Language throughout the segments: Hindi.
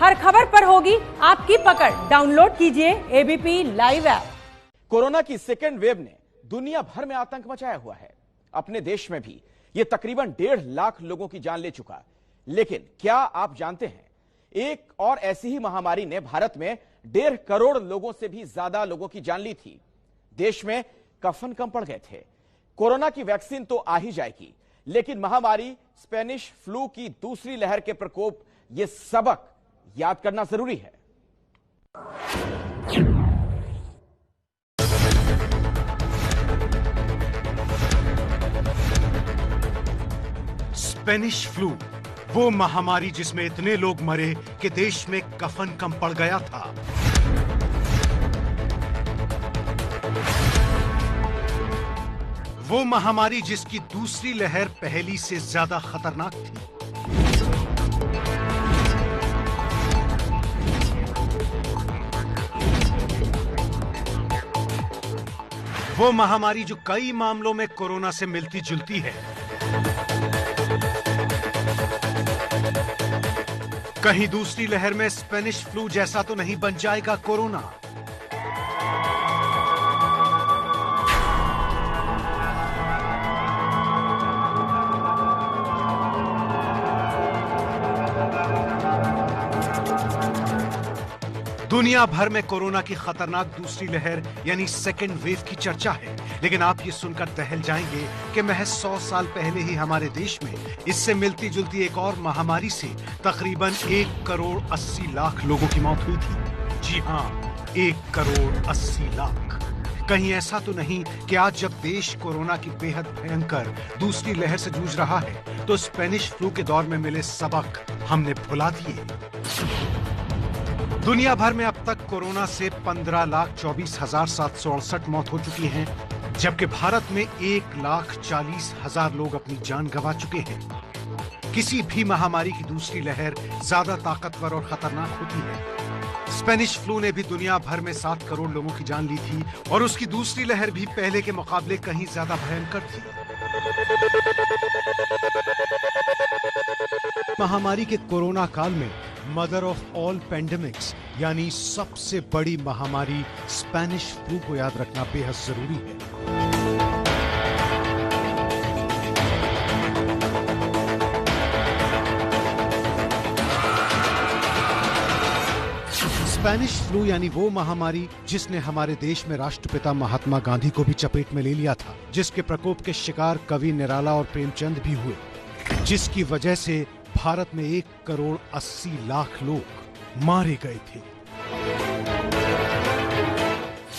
हर खबर पर होगी आपकी पकड़। डाउनलोड कीजिए एबीपी लाइव ऐप। कोरोना की सेकेंड वेव ने दुनिया भर में आतंक मचाया हुआ है। अपने देश में भी यह तकरीबन 1.5 लाख लोगों की जान ले चुका। लेकिन क्या आप जानते हैं, एक और ऐसी ही महामारी ने भारत में 1.5 करोड़ लोगों से भी ज्यादा लोगों की जान ली थी। देश में कफन कम पड़ गए थे। कोरोना की वैक्सीन तो आ ही जाएगी, लेकिन महामारी स्पेनिश फ्लू की दूसरी लहर के प्रकोप, यह सबक याद करना जरूरी है। स्पेनिश फ्लू, वो महामारी जिसमें इतने लोग मरे कि देश में कफन कम पड़ गया था। वो महामारी जिसकी दूसरी लहर पहली से ज्यादा खतरनाक थी। वो महामारी जो कई मामलों में कोरोना से मिलती जुलती है। कहीं दूसरी लहर में स्पेनिश फ्लू जैसा तो नहीं बन जाएगा कोरोना। दुनिया भर में कोरोना की खतरनाक दूसरी लहर यानी सेकेंड वेव की चर्चा है। लेकिन आप ये सुनकर दहल जाएंगे कि महज 100 साल पहले ही हमारे देश में इससे मिलती जुलती एक और महामारी से तकरीबन 1 करोड़ 80 लाख लोगों की मौत हुई थी। जी हां, 1 करोड़ 80 लाख। कहीं ऐसा तो नहीं कि आज जब देश कोरोना की बेहद भयंकर दूसरी लहर से जूझ रहा है तो स्पेनिश फ्लू के दौर में मिले सबक हमने भुला दिए। दुनिया भर में अब तक कोरोना से 15,24,768 मौत हो चुकी हैं, जबकि भारत में 1,40,40,000 लोग अपनी जान गंवा चुके हैं। किसी भी महामारी की दूसरी लहर ज्यादा ताकतवर और खतरनाक होती है। स्पेनिश फ्लू ने भी दुनिया भर में 7 करोड़ लोगों की जान ली थी और उसकी दूसरी लहर भी पहले के मुकाबले कहीं ज्यादा भयंकर थी। महामारी के कोरोना काल में मदर ऑफ ऑल पेंडेमिक्स यानी सबसे बड़ी महामारी स्पेनिश फ्लू को याद रखना बेहद जरूरी है। स्पेनिश फ्लू यानी वो महामारी जिसने हमारे देश में राष्ट्रपिता महात्मा गांधी को भी चपेट में ले लिया था, जिसके प्रकोप के शिकार कवि निराला और प्रेमचंद भी हुए, जिसकी वजह से भारत में 1 करोड़ 80 लाख लोग मारे गए थे।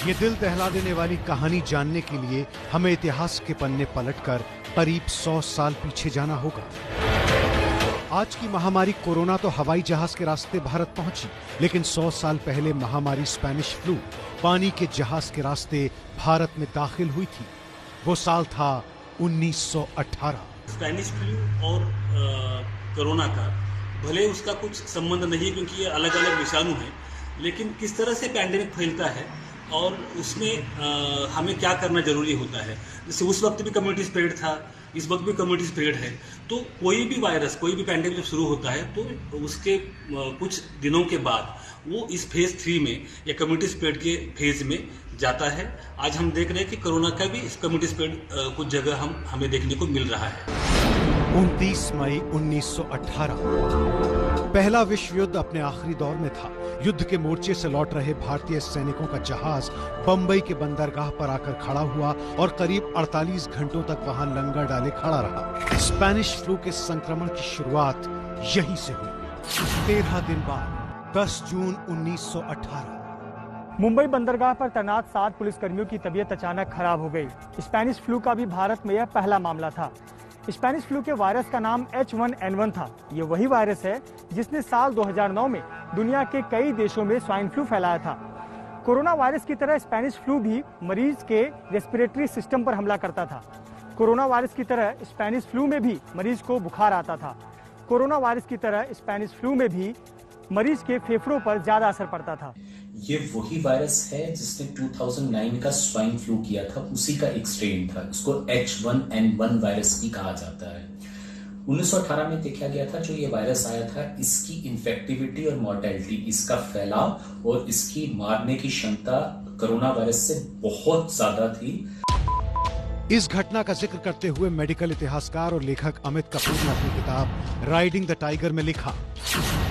ये दिल दहला देने वाली कहानी जानने के लिए हमें इतिहास के पन्ने पलटकर करीब 100 साल पीछे जाना होगा। आज की महामारी कोरोना तो हवाई जहाज के रास्ते भारत पहुंची, लेकिन 100 साल पहले महामारी स्पेनिश फ्लू पानी के जहाज के रास्ते भारत में दाखिल हुई थी। वो साल था 1918। स्पेनिश फ्लू और कोरोना का भले उसका कुछ संबंध नहीं है क्योंकि ये अलग अलग विषाणु हैं, लेकिन किस तरह से पैंडेमिक फैलता है और उसमें हमें क्या करना जरूरी होता है। जैसे उस वक्त भी कम्युनिटी स्प्रेड था, इस वक्त भी कम्युनिटी स्प्रेड है। तो कोई भी वायरस, कोई भी पैंडेमिक जब शुरू होता है तो उसके कुछ दिनों के बाद वो इस फेज 3 में या कम्युनिटी स्प्रेड के फेज में जाता है। आज हम देख रहे हैं कि कोरोना का भी इस कम्युनिटी स्प्रेड कुछ जगह हमें देखने को मिल रहा है। 29 मई 1918 पहला विश्व युद्ध अपने आखिरी दौर में था। युद्ध के मोर्चे से लौट रहे भारतीय सैनिकों का जहाज बंबई के बंदरगाह पर आकर खड़ा हुआ और करीब 48 घंटों तक वहां लंगर डाले खड़ा रहा। स्पेनिश फ्लू के संक्रमण की शुरुआत यहीं से हुई। 13 दिन बाद 10 जून 1918 मुंबई बंदरगाह पर तैनात 7 पुलिसकर्मियों की तबीयत अचानक खराब हो गई। स्पेनिश फ्लू का भी भारत में यह पहला मामला था। स्पेनिश फ्लू के वायरस का नाम H1N1 था। ये वही वायरस है जिसने साल 2009 में दुनिया के कई देशों में स्वाइन फ्लू फैलाया था। कोरोना वायरस की तरह स्पेनिश फ्लू भी मरीज के रेस्पिरेटरी सिस्टम पर हमला करता था। कोरोना वायरस की तरह स्पेनिश फ्लू में भी मरीज को बुखार आता था। कोरोना वायरस की तरह स्पेनिश फ्लू में भी मरीज के फेफड़ों पर ज्यादा असर पड़ता था। ये वही वायरस है जिसने 2009 का स्वाइन फ्लू किया था, उसी का एक स्ट्रेन था। इसको H1N1 वायरस भी कहा जाता है। 1918 में देखा गया था जो ये वायरस आया था, इसकी इन्फेक्टिविटी और मॉर्टेलिटी, इसका फैलाव और इसकी मारने की क्षमता कोरोना वायरस से बहुत ज्यादा थी। इस घटना का जिक्र करते हुए मेडिकल इतिहासकार और लेखक अमित कपूर ने अपनी किताब राइडिंग द टाइगर में लिखा,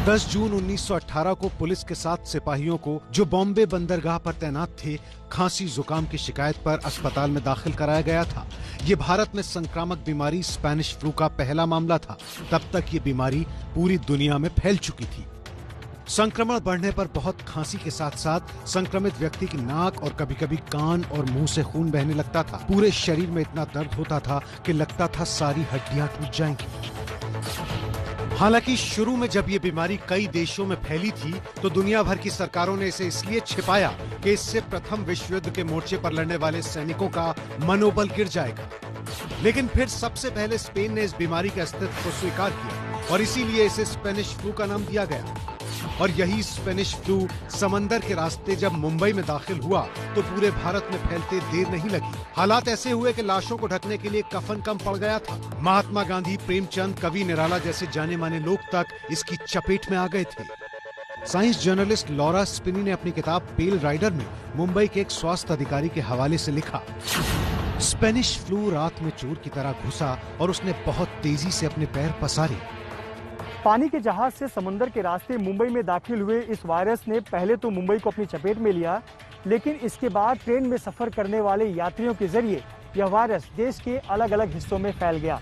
10 जून 1918 को पुलिस के 7 सिपाहियों को जो बॉम्बे बंदरगाह पर तैनात थे, खांसी जुकाम की शिकायत पर अस्पताल में दाखिल कराया गया था। ये भारत में संक्रामक बीमारी स्पेनिश फ्लू का पहला मामला था। तब तक ये बीमारी पूरी दुनिया में फैल चुकी थी। संक्रमण बढ़ने पर बहुत खांसी के साथ साथ संक्रमित व्यक्ति की नाक और कभी-कभी कान और मुंह से खून बहने लगता था। पूरे शरीर में इतना दर्द होता था कि लगता था सारी हड्डियां टूट जाएंगी। हालांकि शुरू में जब ये बीमारी कई देशों में फैली थी तो दुनिया भर की सरकारों ने इसे इसलिए छिपाया कि इससे प्रथम विश्व युद्ध के मोर्चे पर लड़ने वाले सैनिकों का मनोबल गिर जाएगा। लेकिन फिर सबसे पहले स्पेन ने इस बीमारी के अस्तित्व को स्वीकार किया और इसीलिए इसे स्पेनिश फ्लू का नाम दिया गया। और यही स्पेनिश फ्लू समंदर के रास्ते जब मुंबई में दाखिल हुआ तो पूरे भारत में फैलते देर नहीं लगी। हालात ऐसे हुए कि लाशों को ढकने के लिए कफन कम पड़ गया था। महात्मा गांधी, प्रेमचंद, कवि निराला जैसे जाने माने लोग तक इसकी चपेट में आ गए थे। साइंस जर्नलिस्ट लॉरा स्पिनी ने अपनी किताब पेल राइडर में मुंबई के एक स्वास्थ्य अधिकारी के हवाले से लिखा, स्पेनिश फ्लू रात में चोर की तरह घुसा और उसने बहुत तेजी से अपने पैर पसारे। पानी के जहाज से समुद्र के रास्ते मुंबई में दाखिल हुए इस वायरस ने पहले तो मुंबई को अपनी चपेट में लिया, लेकिन इसके बाद ट्रेन में सफर करने वाले यात्रियों के जरिए यह वायरस देश के अलग अलग हिस्सों में फैल गया।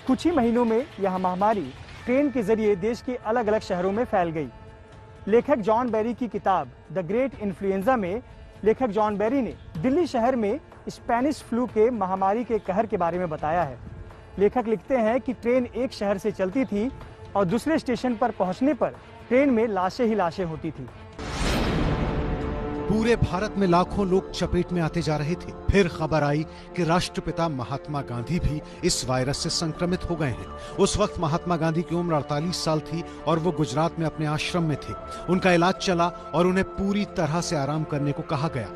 कुछ ही महीनों में यह महामारी ट्रेन के जरिए देश के अलग अलग शहरों में फैल गई। लेखक जॉन बेरी की किताब द ग्रेट इन्फ्लुएंजा में लेखक जॉन बेरी ने दिल्ली शहर में स्पेनिश फ्लू के महामारी के कहर के बारे में बताया है। लेखक लिखते हैं कि ट्रेन एक शहर से चलती थी और दूसरे स्टेशन पर पहुंचने पर ट्रेन में लाशें ही लाशें होती थी। पूरे भारत में लाखों लोग चपेट में आते जा रहे थे। फिर खबर आई कि राष्ट्रपिता महात्मा गांधी भी इस वायरस से संक्रमित हो गए हैं। उस वक्त महात्मा गांधी की उम्र 48 साल थी और वो गुजरात में अपने आश्रम में थे। उनका इलाज चला और उन्हें पूरी तरह से आराम करने को कहा गया।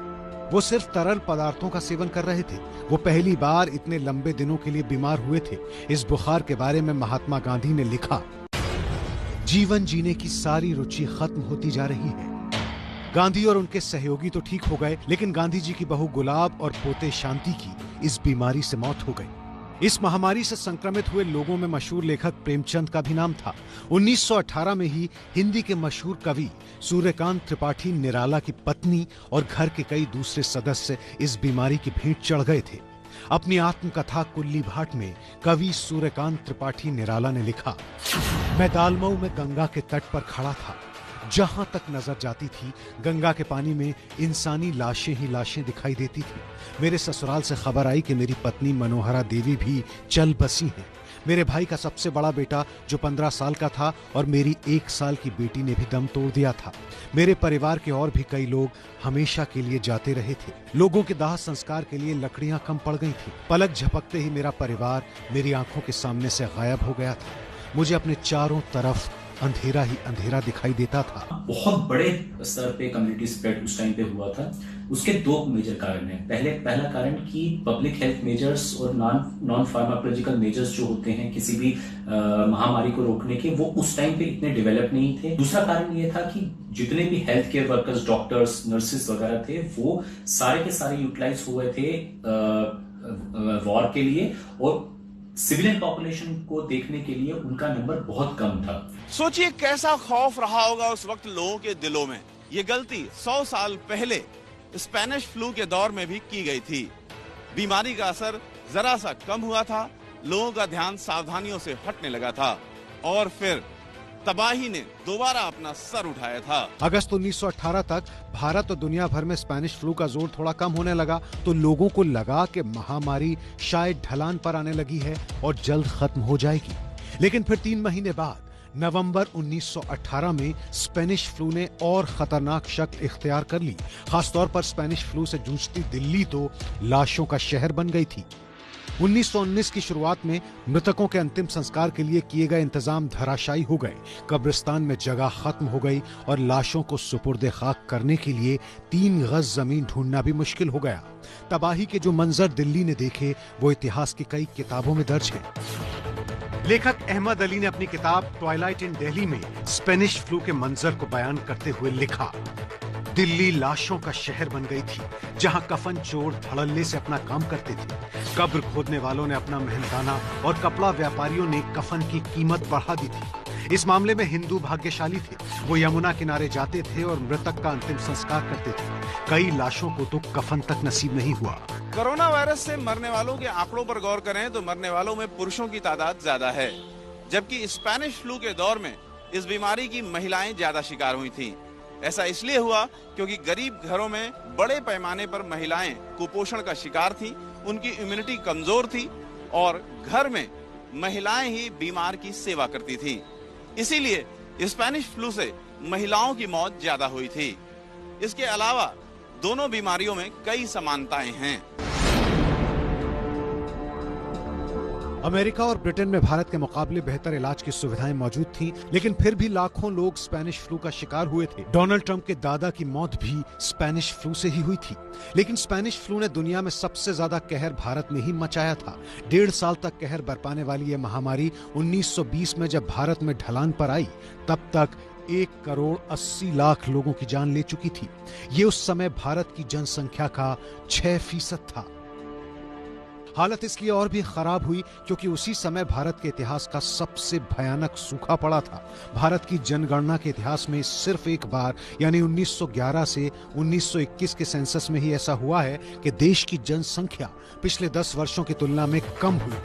वो सिर्फ तरल पदार्थों का सेवन कर रहे थे। वो पहली बार इतने लंबे दिनों के लिए बीमार हुए थे। इस बुखार के बारे में महात्मा गांधी ने लिखा, जीवन जीने की सारी रुचि खत्म होती जा रही है। गांधी और उनके सहयोगी तो ठीक हो गए, लेकिन गांधी जी की बहू गुलाब और पोते शांति की इस बीमारी से मौत हो गई। इस महामारी से संक्रमित हुए लोगों में मशहूर लेखक प्रेमचंद का भी नाम था। 1918 में ही हिंदी के मशहूर कवि सूर्यकांत त्रिपाठी निराला की पत्नी और घर के कई दूसरे सदस्य इस बीमारी की भेंट चढ़ गए थे। अपनी आत्मकथा कुल्ली भाट में कवि सूर्यकांत त्रिपाठी निराला ने लिखा, मैं दालमऊ में गंगा के तट पर खड़ा था। जहां तक नजर जाती थी गंगा के पानी में इंसानी लाशें ही लाशें दिखाई देती थी। मेरे ससुराल से खबर आई कि मेरी पत्नी मनोहरा देवी भी चल बसी हैं। मेरे भाई का सबसे बड़ा बेटा जो 15 साल का था और मेरी 1 साल की बेटी ने भी दम तोड़ दिया था। मेरे परिवार के और भी कई लोग हमेशा के लिए जाते रहे थे। लोगों के दाह संस्कार के लिए लकड़ियां कम पड़ गई थी। पलक झपकते ही मेरा परिवार मेरी आंखों के सामने से गायब हो गया था। मुझे अपने चारों तरफ अंधेरा ही अंधेरा दिखाई देता था। बहुत बड़े स्तर पे कम्युनिटी स्प्रेड उस टाइम पे हुआ था। उसके 2 मेजर कारण हैं। पहला कारण कि पब्लिक हेल्थ मेजर्स और नॉन फार्माकोलॉजिकल मेजर्स जो होते हैं किसी भी महामारी को रोकने के, वो उस टाइम पे इतने डेवलप नहीं थे। दूसरा कारण ये था कि जितने भी health care workers, doctors, nurses वगैरह थे, वो सारे के सारे यूटिलाइज हुए थे वॉर के लिए, और सिविलियन पॉपुलेशन को देखने के लिए उनका नंबर बहुत कम था। सोचिए कैसा खौफ रहा होगा उस वक्त लोगों के दिलों में। ये गलती 100 साल पहले स्पेनिश फ्लू के दौर में भी की गई थी। बीमारी का असर जरा सा कम हुआ था, लोगों का ध्यान सावधानियों से हटने लगा था और फिर तबाही ने दोबारा अपना सर उठाया था। अगस्त 1918 तक भारत और दुनिया भर में स्पेनिश फ्लू का जोर थोड़ा कम होने लगा तो लोगों को लगा कि महामारी शायद ढलान पर आने लगी है और जल्द खत्म हो जाएगी। लेकिन फिर 3 महीने बाद नवंबर 1918 में स्पेनिश फ्लू ने और खतरनाक शक्ल इख्तियार कर ली। खासतौर पर स्पेनिश फ्लू से जूझती दिल्ली तो लाशों का शहर बन गई थी। 1919 की शुरुआत में मृतकों के अंतिम संस्कार के लिए किए गए इंतजाम धराशायी हो गए। कब्रिस्तान में जगह खत्म हो गई और लाशों को सुपुर्दे खाक करने के लिए 3 गज जमीन ढूंढना भी मुश्किल हो गया। तबाही के जो मंजर दिल्ली ने देखे वो इतिहास की कई किताबों में दर्ज हैं। लेखक अहमद अली ने अपनी किताब ट्वाइलाइट इन दिल्ली में स्पेनिश फ्लू के मंजर को बयान करते हुए लिखा, दिल्ली लाशों का शहर बन गई थी, जहां कफन चोर धड़ल्ले से अपना काम करते थे। कब्र खोदने वालों ने अपना मेहनताना और कपड़ा व्यापारियों ने कफन की कीमत बढ़ा दी थी। इस मामले में हिंदू भाग्यशाली थे, वो यमुना किनारे जाते थे और मृतक का अंतिम संस्कार करते थे। कई लाशों को तो कफन तक नसीब नहीं हुआ। कोरोना वायरस से मरने वालों के आंकड़ों पर गौर करें तो मरने वालों में पुरुषों की तादाद ज्यादा है, जबकि स्पेनिश फ्लू के दौर में इस बीमारी की महिलाएं ज्यादा शिकार हुई थीं। ऐसा इसलिए हुआ क्योंकि गरीब घरों में बड़े पैमाने पर महिलाएं कुपोषण का शिकार थीं, उनकी इम्यूनिटी कमजोर थी और घर में महिलाएं ही बीमार की सेवा करती थीं। इसीलिए स्पेनिश फ्लू से महिलाओं की मौत ज्यादा हुई थी। इसके अलावा दोनों बीमारियों में कई समानताएं हैं। अमेरिका और ब्रिटेन में भारत के मुकाबले बेहतर इलाज की सुविधाएं मौजूद थीं, लेकिन फिर भी लाखों लोग स्पेनिश फ्लू का शिकार हुए थे। डोनाल्ड ट्रंप के दादा की मौत भी स्पेनिश फ्लू से ही हुई थी। लेकिन स्पेनिश फ्लू ने दुनिया में सबसे ज्यादा कहर भारत में ही मचाया था। 1.5 साल तक कहर बरपाने वाली यह महामारी 1920 में जब भारत में ढलान पर आई, तब तक 1,80,00,000 लोगों की जान ले चुकी थी। ये उस समय भारत की जनसंख्या का 6% था। हालत इसलिए और भी खराब हुई क्योंकि उसी समय भारत के इतिहास का सबसे भयानक सूखा पड़ा था। भारत की जनगणना के इतिहास में सिर्फ एक बार यानी 1911 से 1921 के सेंसस में ही ऐसा हुआ है कि देश की जनसंख्या पिछले 10 वर्षों की तुलना में कम हुई।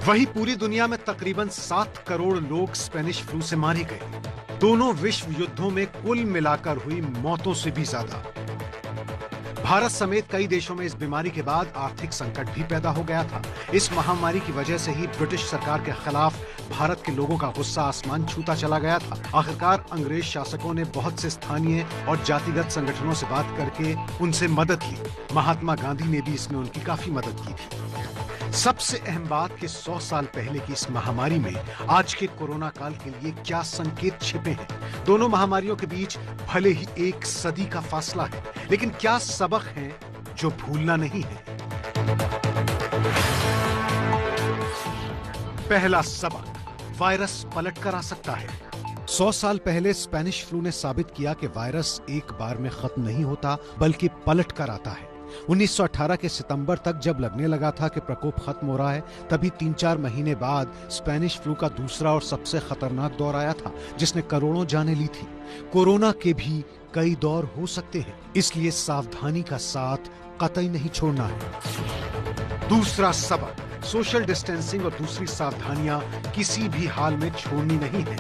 वहीं पूरी दुनिया में तकरीबन 7 करोड़ लोग स्पेनिश फ्लू से मारे गए। दोनों विश्व युद्धों में कुल मिलाकर हुई मौतों से भी ज्यादा। भारत समेत कई देशों में इस बीमारी के बाद आर्थिक संकट भी पैदा हो गया था। इस महामारी की वजह से ही ब्रिटिश सरकार के खिलाफ भारत के लोगों का गुस्सा आसमान छूता चला गया था। आखिरकार अंग्रेज शासकों ने बहुत से स्थानीय और जातिगत संगठनों से बात करके उनसे मदद ली। महात्मा गांधी ने भी इसमें उनकी काफी मदद की थी। सबसे अहम बात कि 100 साल पहले की इस महामारी में आज के कोरोना काल के लिए क्या संकेत छिपे हैं। दोनों महामारियों के बीच भले ही 1 सदी का फासला है, लेकिन क्या सबक हैं जो भूलना नहीं है। पहला सबक, वायरस पलट कर आ सकता है। 100 साल पहले स्पेनिश फ्लू ने साबित किया कि वायरस एक बार में खत्म नहीं होता बल्कि पलट कर आता है। 1918 के सितंबर तक जब लगने लगा था कि प्रकोप खत्म हो रहा है, तभी 3-4 महीने बाद स्पेनिश फ्लू का दूसरा और सबसे खतरनाक दौर आया था, जिसने करोड़ों जानें ली थी। कोरोना के भी कई दौर हो सकते हैं, इसलिए सावधानी का साथ कतई नहीं छोड़ना है। दूसरा सबक, सोशल डिस्टेंसिंग और दूसरी सावधानियां किसी भी हाल में छोड़नी नहीं है।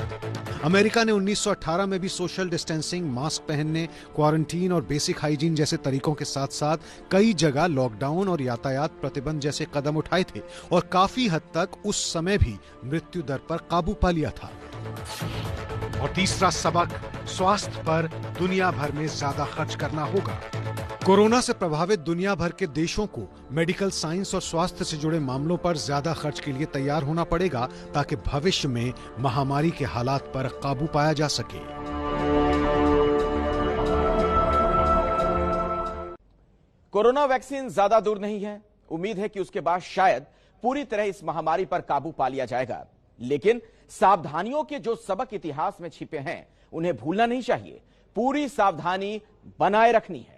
अमेरिका ने 1918 में भी सोशल डिस्टेंसिंग, मास्क पहनने, क्वारंटीन और बेसिक हाइजीन जैसे तरीकों के साथ साथ कई जगह लॉकडाउन और यातायात प्रतिबंध जैसे कदम उठाए थे और काफी हद तक उस समय भी मृत्यु दर पर काबू पा लिया था। और तीसरा सबक, स्वास्थ्य पर दुनिया भर में ज्यादा खर्च करना होगा। कोरोना से प्रभावित दुनिया भर के देशों को मेडिकल साइंस और स्वास्थ्य से जुड़े मामलों पर ज्यादा खर्च के लिए तैयार होना पड़ेगा ताकि भविष्य में महामारी के हालात पर काबू पाया जा सके। कोरोना वैक्सीन ज्यादा दूर नहीं है। उम्मीद है कि उसके बाद शायद पूरी तरह इस महामारी पर काबू पा लिया जाएगा, लेकिन सावधानियों के जो सबक इतिहास में छिपे हैं उन्हें भूलना नहीं चाहिए। पूरी सावधानी बनाए रखनी है।